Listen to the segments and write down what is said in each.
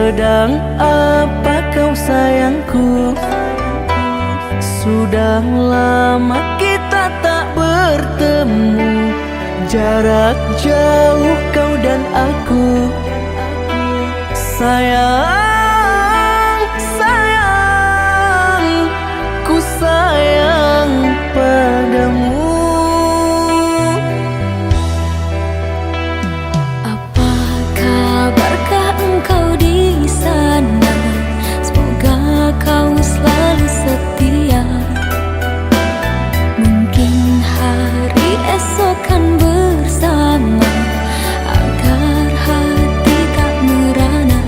Sedang apa kau sayangku? Sudah lama kita tak bertemu, jarak jauh kau dan aku. Sayang, sayang, ku sayang padamu. Apa kabarkah engkau di sana? Semoga kau selalu setia. Mungkin hari esok kan bersama, agar hati tak merana.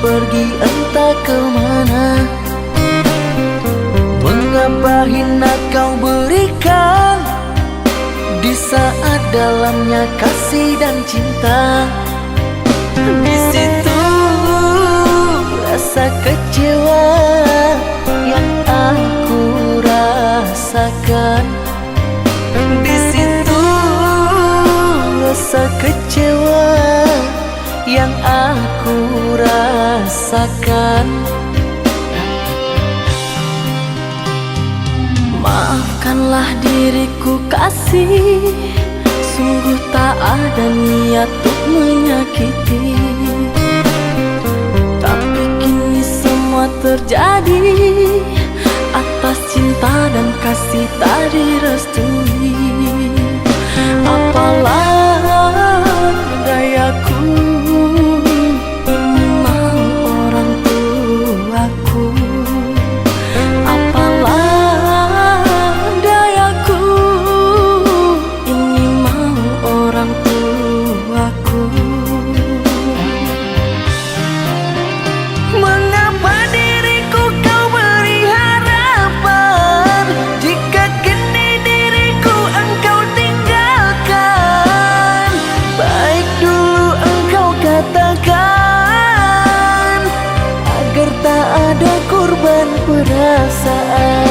pergi entah kemana. Mengapa hina kau berikan di saat dalamnya kasih dan cinta. Di situ rasa kecewa yang aku rasakan. Di situ rasa kecewa yang aku rasakan. Maafkanlah diriku kasih, sungguh tak ada niat untuk menyakiti. Tapi kini semua terjadi atas cinta dan kasih tak direstui. Apalah dayaku, ini mau orang tuaku. Apalah dayaku, ini mau orang tuaku. Mengapa diriku kau beri harapan jika kini diriku engkau tinggalkan? Baik dulu engkau katakan agar tak ada korban perasaan.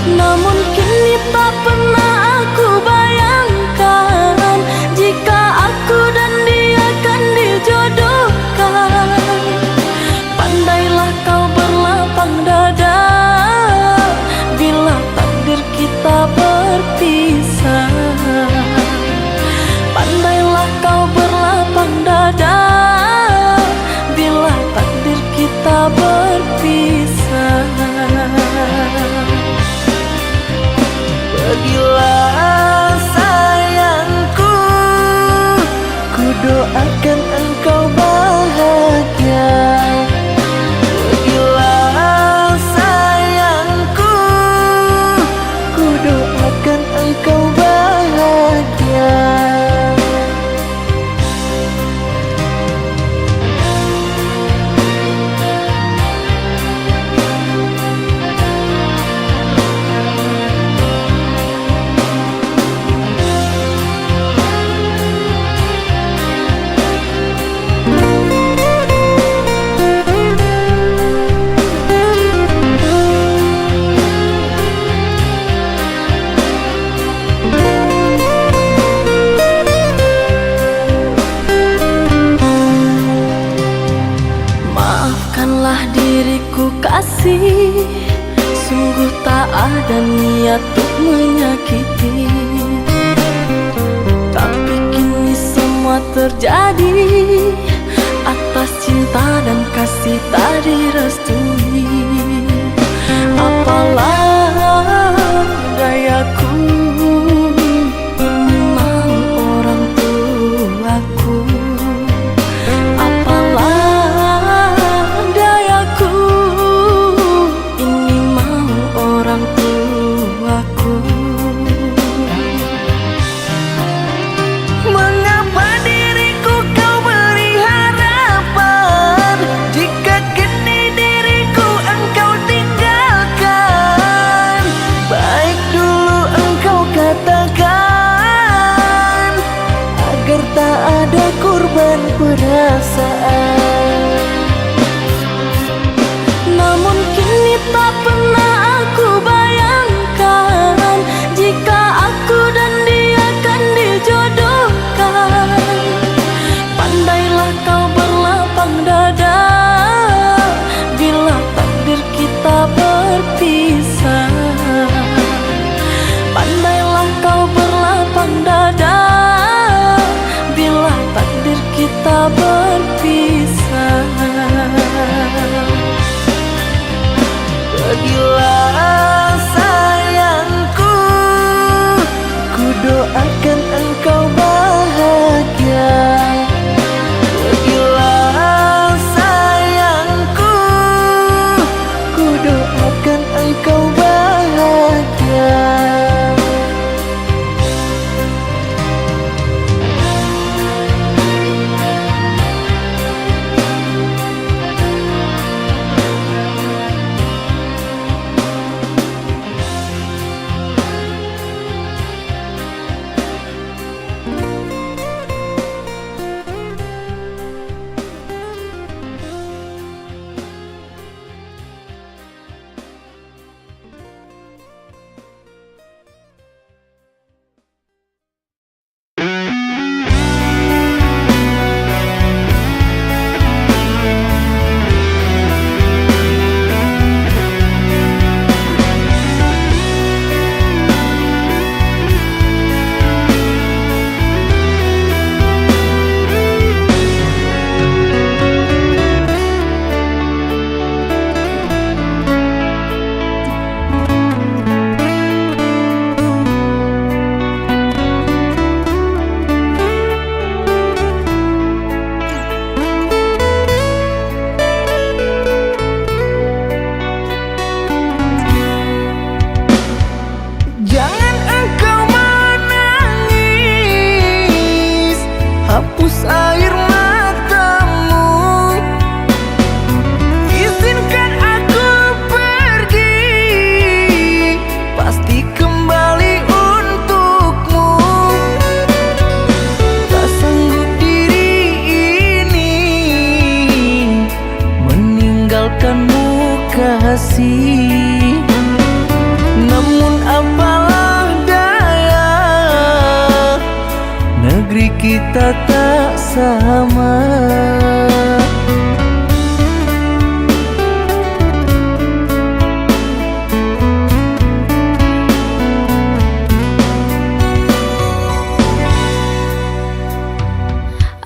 Namun kini tak pernah aku bayangkan jika aku dan dia akan dijodohkan. Pandailah kau berlapang dada bila takdir kita berpisah. Pandailah kau berlapang dada bila takdir kita berpisah. Pergilah sayangku, ku doakan engkau bahagia. Pergilah sayangku, ku doakan engkau bahagia. Maafkanlah diriku kasih, sungguh tak ada niat untuk menyakiti. Tapi kini semua terjadi atas cinta dan kasih tak direstui. Apalah dayaku, ini mau orang tuaku. Apalah dayaku, ini mau orang tuaku. Mengapa diriku kau beri harapan jika kini diriku engkau tinggalkan? Baik dulu engkau katakan agar tak ada korban perasaan. Namun kini tak pernah aku bayangkan jika aku dan dia akan dijodohkan. Pandailah kau berlapang dada bila takdir kita berpisah. Pandailah kau berlapang dada bila takdir kita berpisah. hapus air matamu. Izinkan aku pergi, pasti kembali untukmu. Tak sanggup diri ini meninggalkanmu kasih. Namun apalah daya, negeri kita tak sama.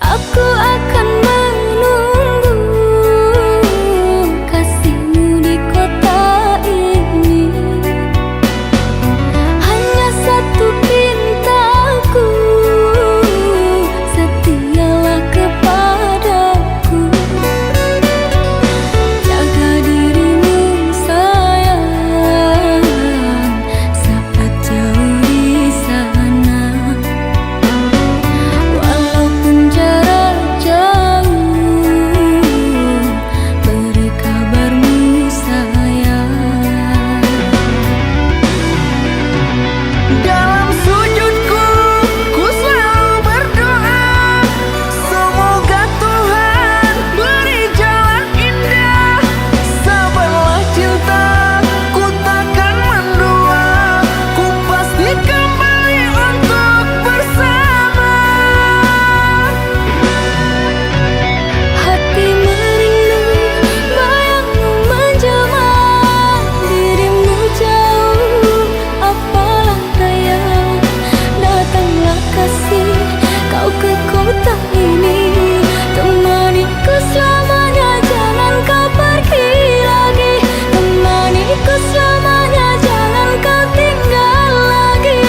Aku akan menunggu kasihmu di kota ini. Hanya satu pintaku, setialah kepadaku. Jaga dirimu sayang, saat jauh di sana. Walaupun jarak jauh, beri kabarmu sayang. Dalam sujudku, ku selalu berdoa, semoga Tuhan beri jalan indah. Sabarlah cinta, ku takkan mendua, ku pasti kembali untuk bersama. Hati merindu, bayangmu menjelma, dirimu jauh, apalah daya. Datanglah kasih, kau ke kota ini, temaniku selamanya, jangan kau pergi lagi. Temaniku selamanya, jangan kau tinggal lagi.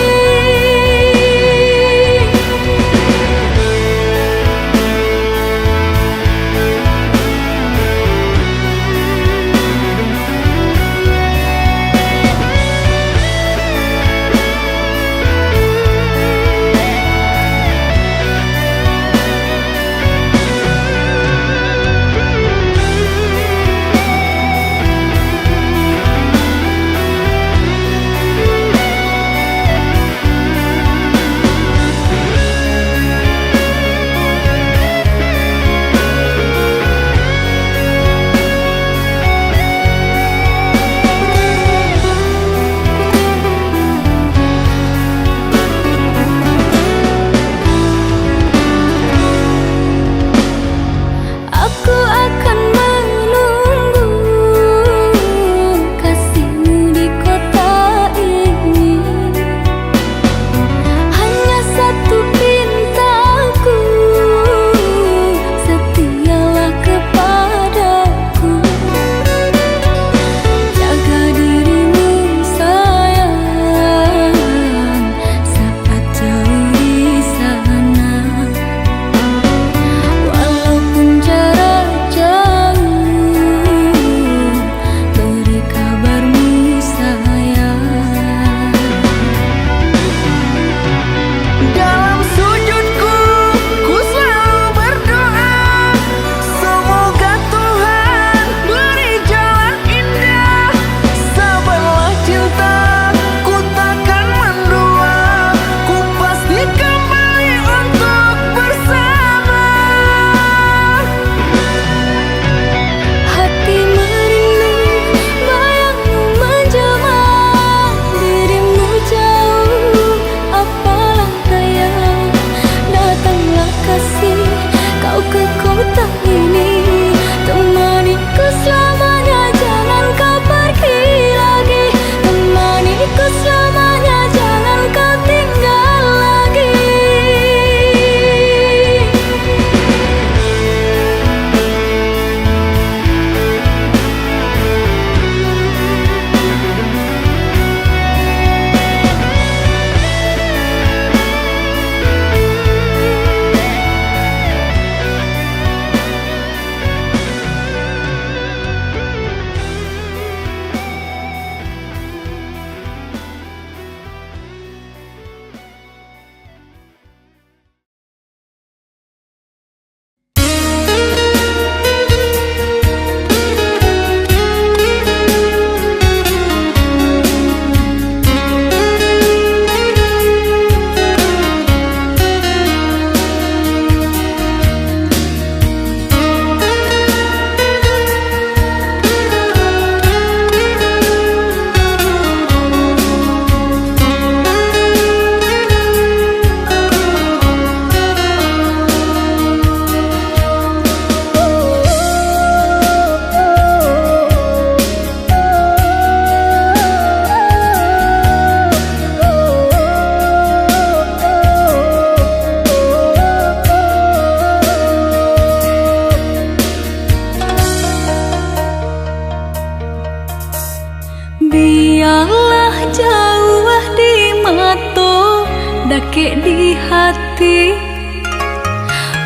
hati.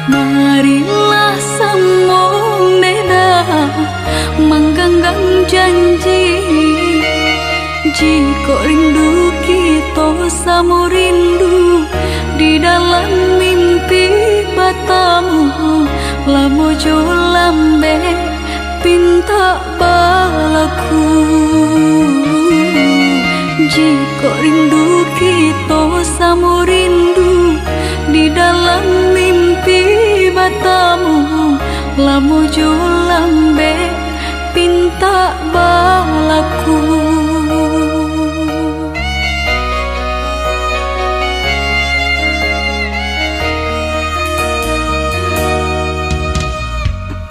Marilah sambung beda menggenggam janji. Jika rindu kita sama rindu di dalam mimpi batamu, lamo jo lambe pinta balaku. Jika rindu kita sama rindu di dalam mimpi batamu, lamo jo lambe pinta balaku.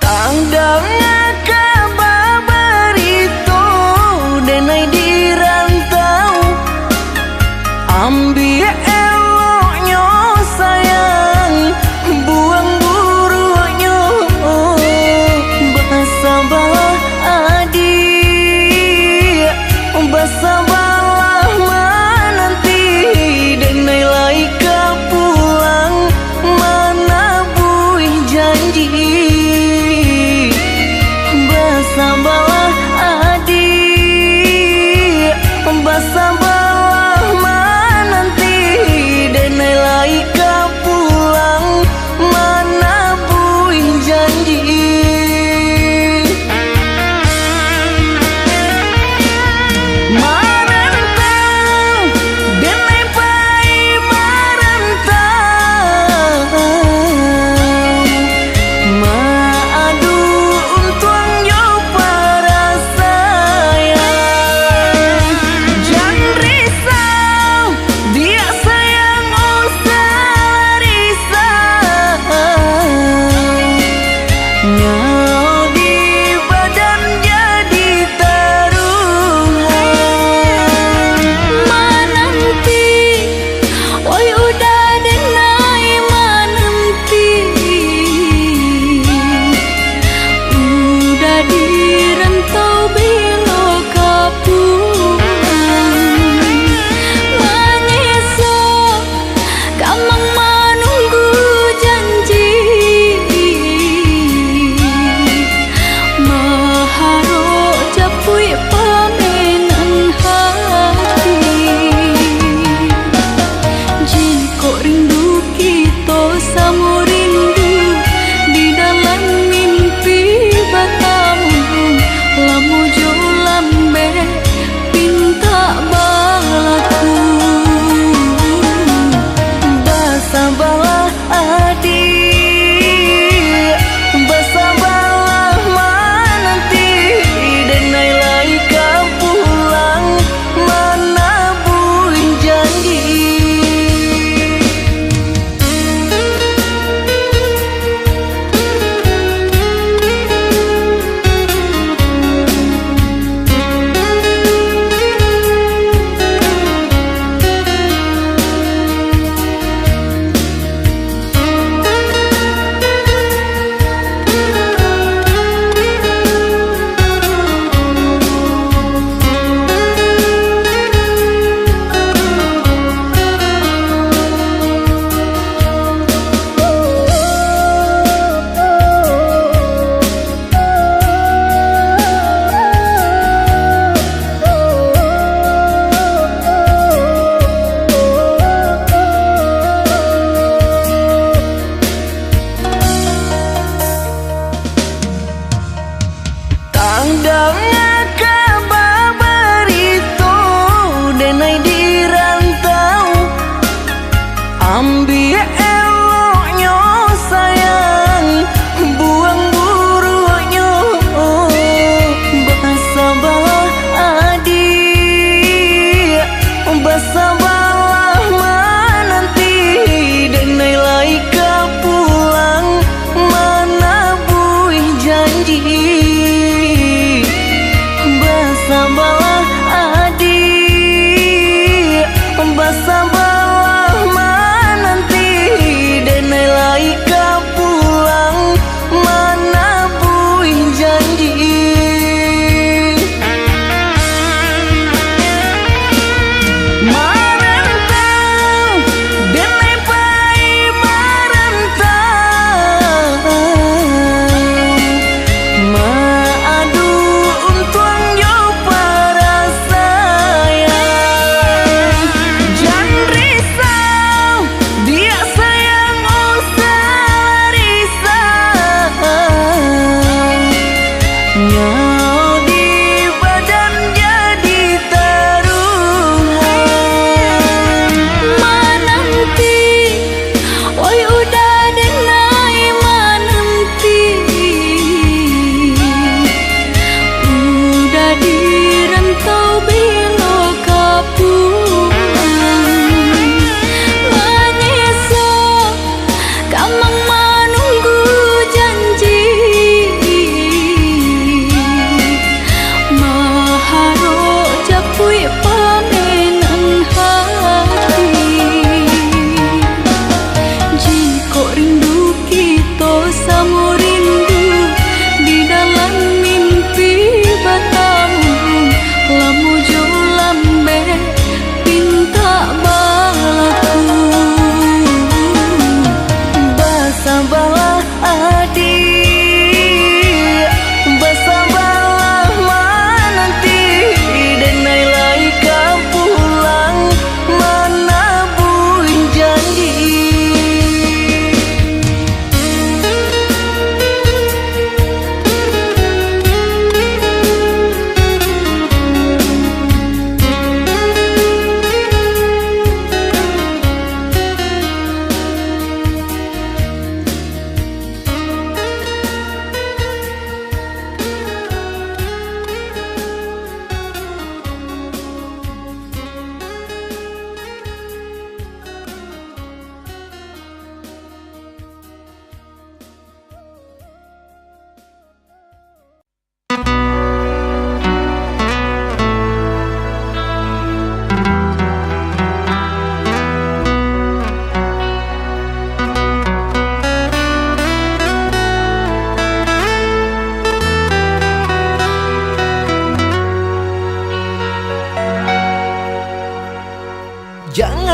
Tanggalnya kabar itu denai di rantau, ambil eloknya sayang, buang buruknya. Bahasa bah adi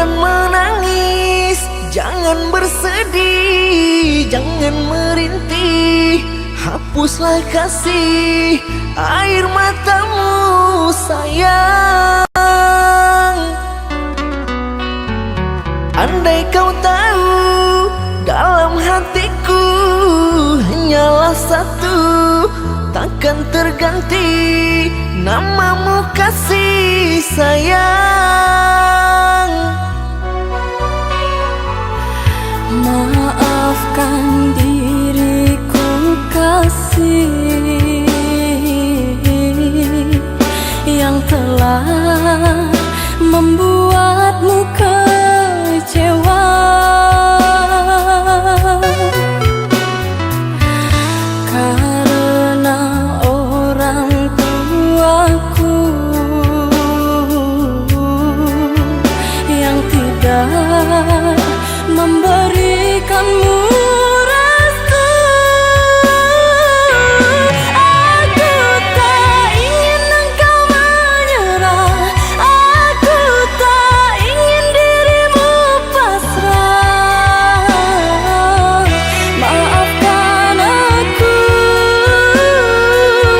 Jangan menangis, jangan bersedih, jangan merintih, hapuslah kasih air matamu sayang. Andai kau tahu dalam hatiku hanyalah satu, takkan terganti namamu kasih sayang. Maafkan diriku kasih yang telah membuatmu kecewa. Karena orang tuaku yang tidak memberikanmu restu. Aku tak ingin engkau menyerah, aku tak ingin dirimu pasrah. Maafkan aku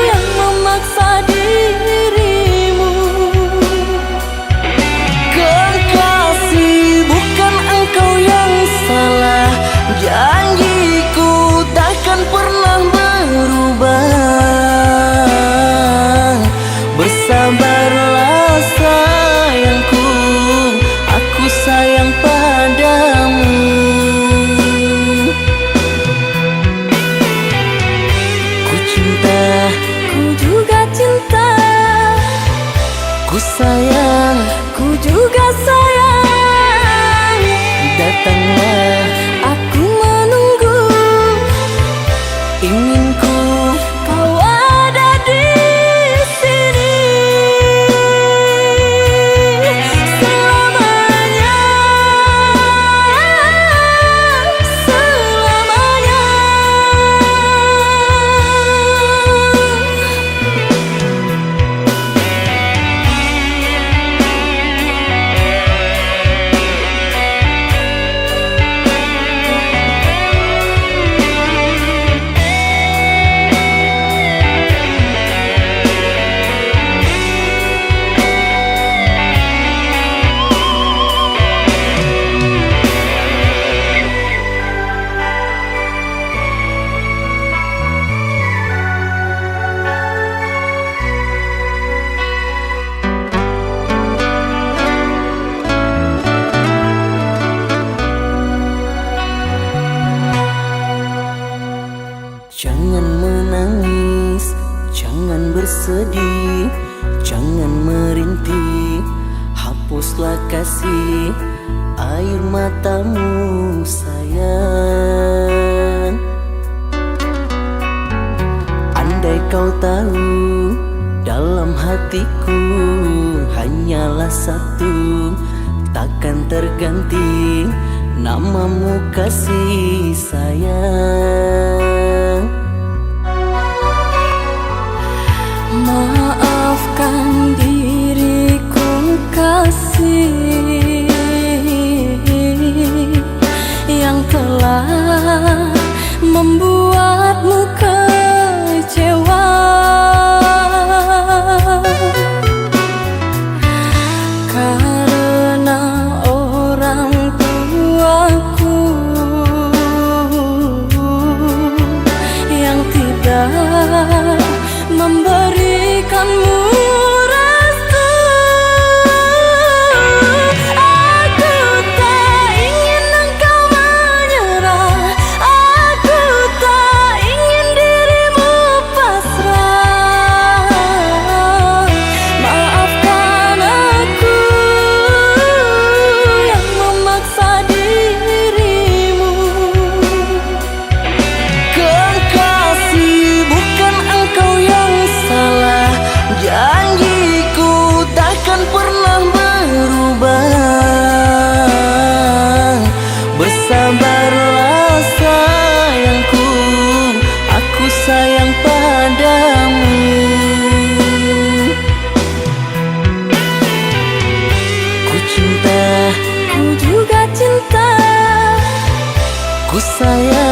yang memaksa dirimu. Kekasih, bukan engkau yang salah, janjiku takkan pernah berubah. Bersabarlah sayangku, aku sayang padamu. Ku cinta, Ku juga cinta, ku sayang, ku juga sayang. datanglah Aku menunggu, inginku kau ada di sini selamanya, selamanya. Jangan menangis, jangan bersedih, jangan merintih, hapuslah kasih air matamu sayang. Andai kau tahu dalam hatiku hanyalah satu, takkan terganti namamu kasih sayang. Maafkan diriku kasih yang telah membuatmu kecewa. Karena orang tuaku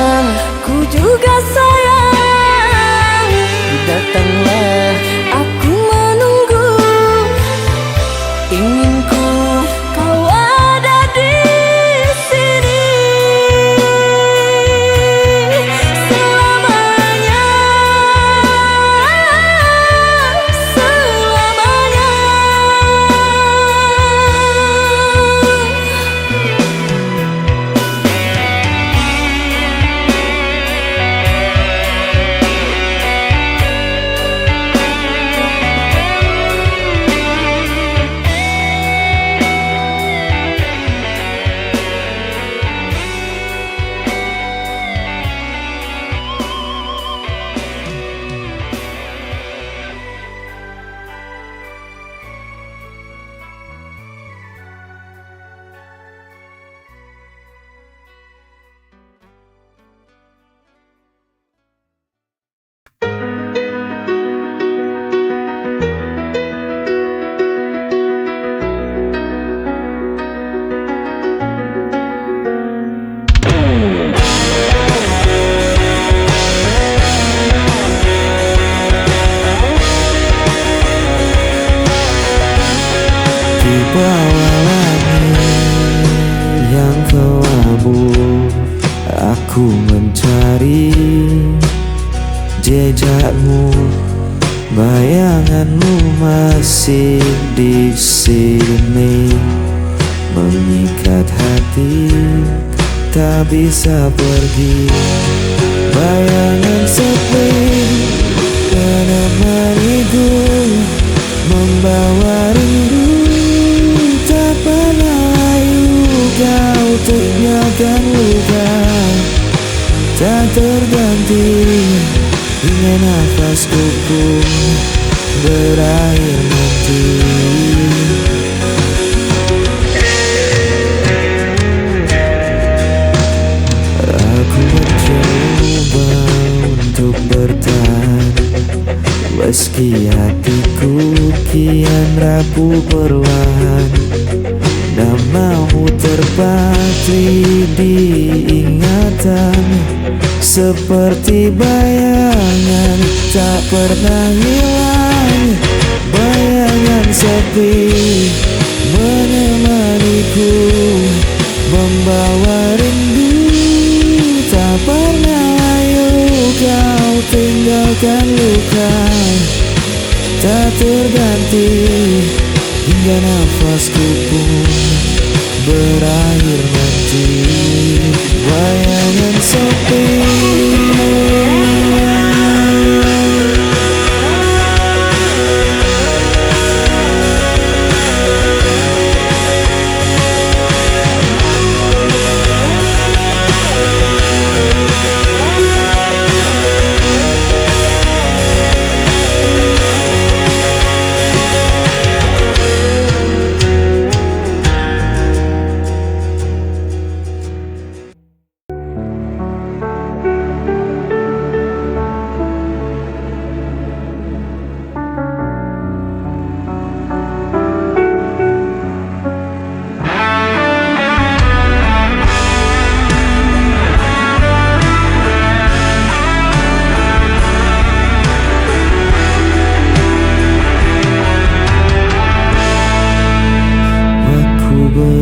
sayang, ku juga sayang. datanglah, Aku menunggu, ingin ku kau ada di sini selamanya, selamanya. di bawah langit yang kelabu, aku mencari jejakmu. Bayanganmu masih di sini, mengikat hati, tak bisa pergi. Bayangan sepi menemaniku, membawa rindu, tak pernah layu. Kau tinggalkan luka, tak terganti, hingga nafasku pun berakhir nanti. Aku mencoba untuk bertahan, meski hatiku kian rapuh perlahan. Namamu terpatri di ingatan, seperti bayangan tak pernah hilang. Bayangan sepi menemaniku, membawa rindu, tak pernah layu. Kau tinggalkan luka, tak terganti, hingga nafasku pun berakhir nanti. Bayangan sepi,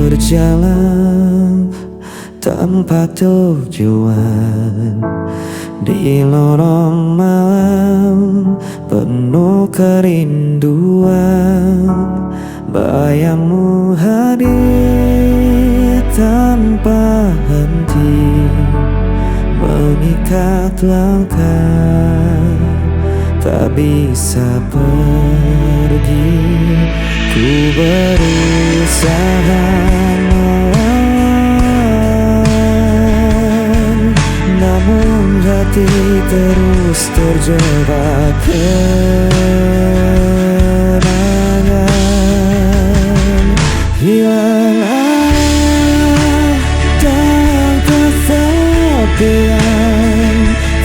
berjalan tanpa tujuan di lorong malam penuh kerinduan. Bayangmu hadir tanpa henti, mengikat langkah, tak bisa pergi. Ku berusaha melawan, namun hati terus terjebak kenangan. Hilang arah dan kesepian,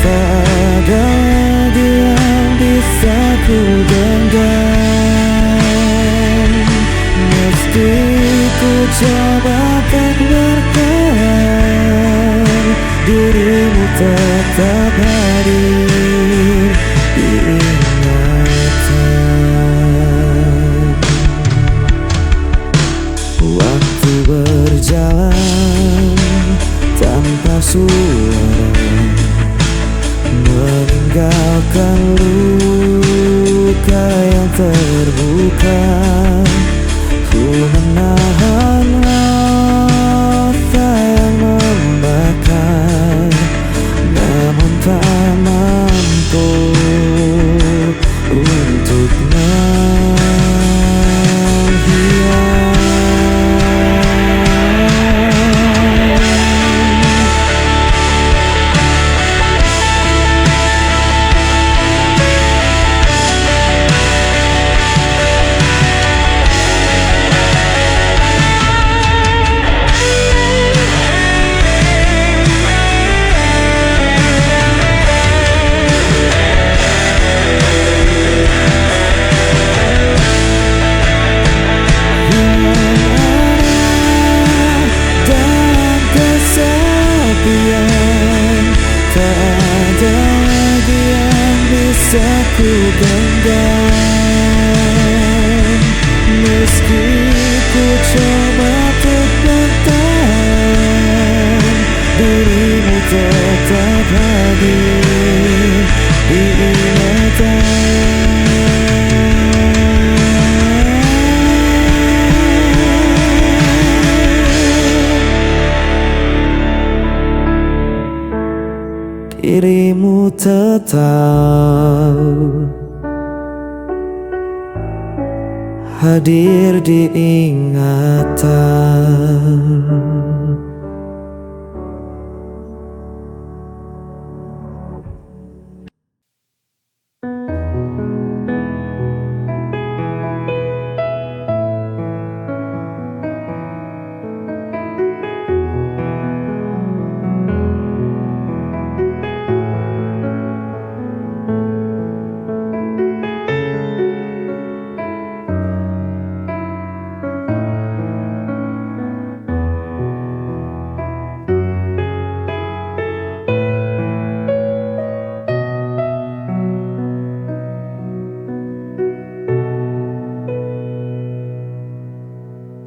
tak ada lagi yang bisa ku genggam. Mesti ku coba tak bertahan, dirimu tetap hadir di ingatan. Waktu berjalan tanpa suara, meninggalkan luka yang terbuka. Ku menahan rasa yang membakar, namun tak mampu untuk menghilang. Ku genggam, meski ku coba untuk bertahan, dirimu tetap hadir di ingatan. Dirimu tetap hadir di ingatan.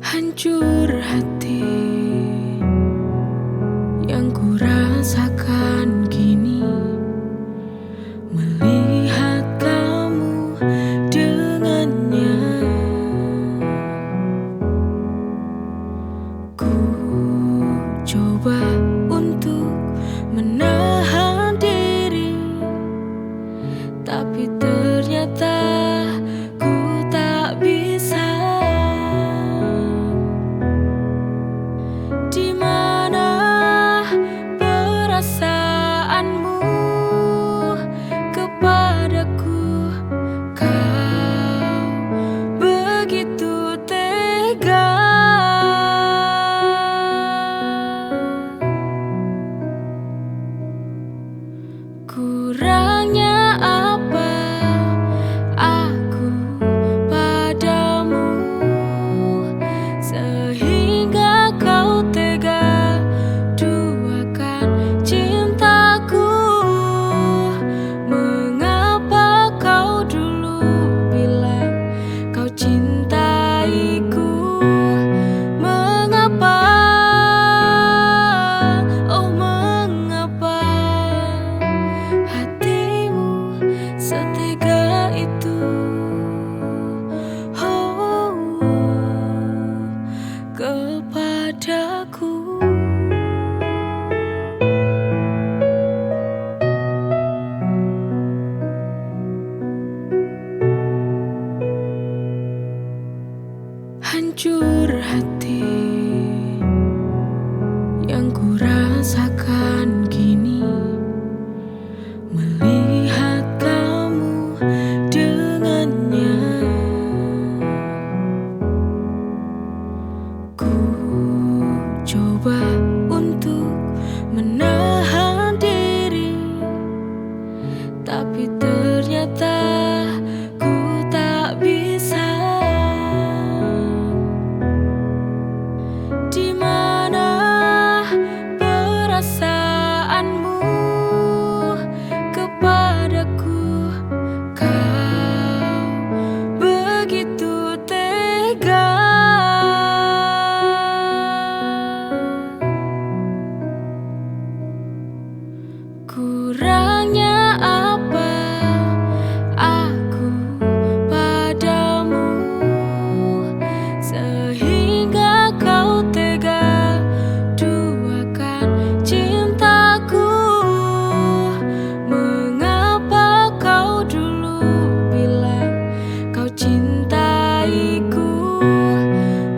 Hancur hati yang ku rasakan kini, melihat kamu dengannya. Ku coba untuk menahan diri, tapi ternyata ku tak bisa. Di mana perasaanmu kepadaku? Kau begitu tega. Kurangnya apa aku padamu, sehingga kau tega duakan cintaku? Mengapa kau dulu bilang kau cintaiku? Mengapa, oh mengapa hati kurangnya apa aku padamu, sehingga kau tega duakan cintaku. Mengapa kau dulu bilang kau cintaiku?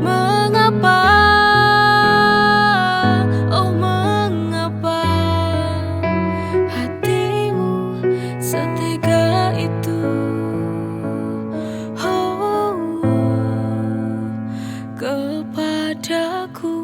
Mengapa, oh mengapa hatimu setega itu, oh, kepadaku?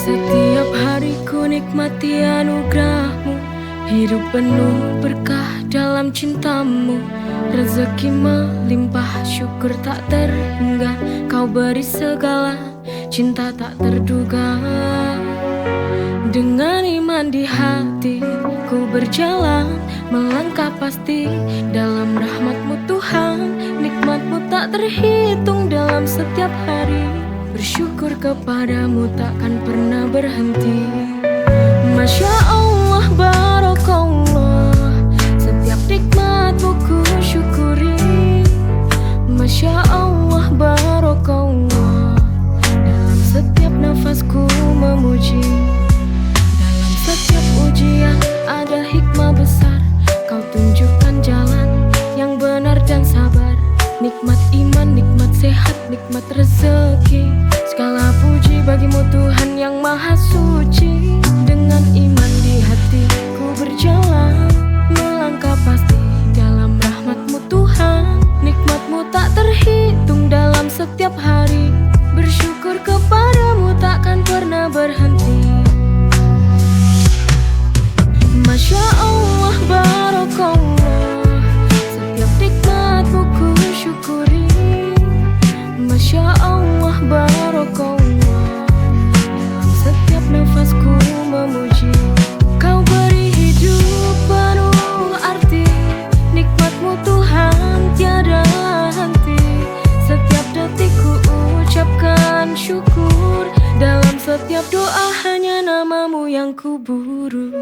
Setiap hari ku nikmati anugerahmu, hidup penuh berkah dalam cintamu. Rezeki melimpah, syukur tak terhingga, kau beri segala, cinta tak terduga. Dengan iman di hati ku berjalan, melangkah pasti dalam rahmat-Mu Tuhan. Nikmat-Mu tak terhitung dalam setiap hari, bersyukur kepadamu takkan pernah berhenti. Masya Allah, barakallah, setiap nikmat-Mu ku syukuri. Masya Allah, barakallah, dalam setiap nafasku memuji. Dalam setiap ujian ada hikmah besar, kau tunjukkan jalan yang benar dan sabar. Nikmat iman, nikmat sehat, nikmat rezeki, segala puji bagimu Tuhan yang maha suci. Dengan iman di hati ku berjalan, melangkah pasti dalam rahmat-Mu Tuhan. Nikmat-Mu tak terhitung dalam setiap hari, bersyukur kepadamu takkan pernah berhenti. Masya Allah, barakallah, setiap nikmat-Mu ku syukuri. Masya Allah, barakallah, dalam setiap nafasku memuji. Kau beri hidup penuh arti, nikmat-Mu Tuhan tiada henti. Setiap detik ku ucapkan syukur, dalam setiap doa hanya nama-Mu yang ku buru.